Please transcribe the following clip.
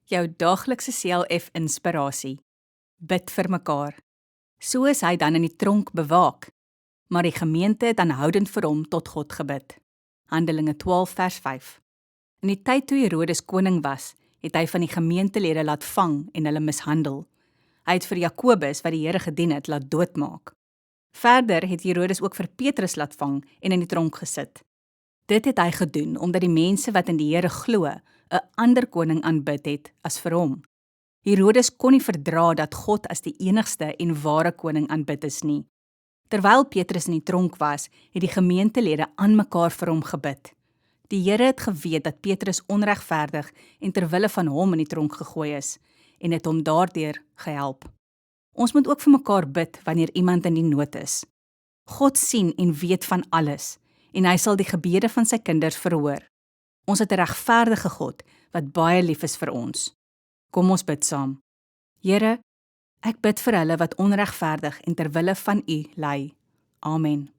jou daaglikse CLF inspirasie. Bid vir mekaar. So is hy dan in die tronk bewaak, maar die gemeente het aanhoudend vir hom tot God gebid. Handelinge 12 vers 5. In die tyd toe Herodes koning was, het hy van die gemeentelede laat vang en hulle mishandel. Hy het vir Jakobus, wat die Here gedien het, laat doodmaak. Verder het Herodes ook vir Petrus laat vang en in die tronk gesit. Dit het hy gedoen omdat die mense wat in die Here glo, 'n ander koning aanbid het as vir hom. Herodes kon nie verdra dat God as die enigste en ware koning aanbid is nie. Terwyl Petrus in die tronk was, het die gemeentelede aan mekaar vir hom gebid. Die Here het geweet dat Petrus onregverdig en ter wille van hom in die tronk gegooi is, en het hom daardeur gehelp. Ons moet ook vir mekaar bid wanneer iemand in die nood is. God sien en weet van alles, en hy sal die gebede van sy kinders verhoor. Ons het 'n regverdige God, wat baie lief is vir ons. Kom ons bid saam. Here, ek bid vir hulle wat onregverdig en ter wille van U ly. Amen.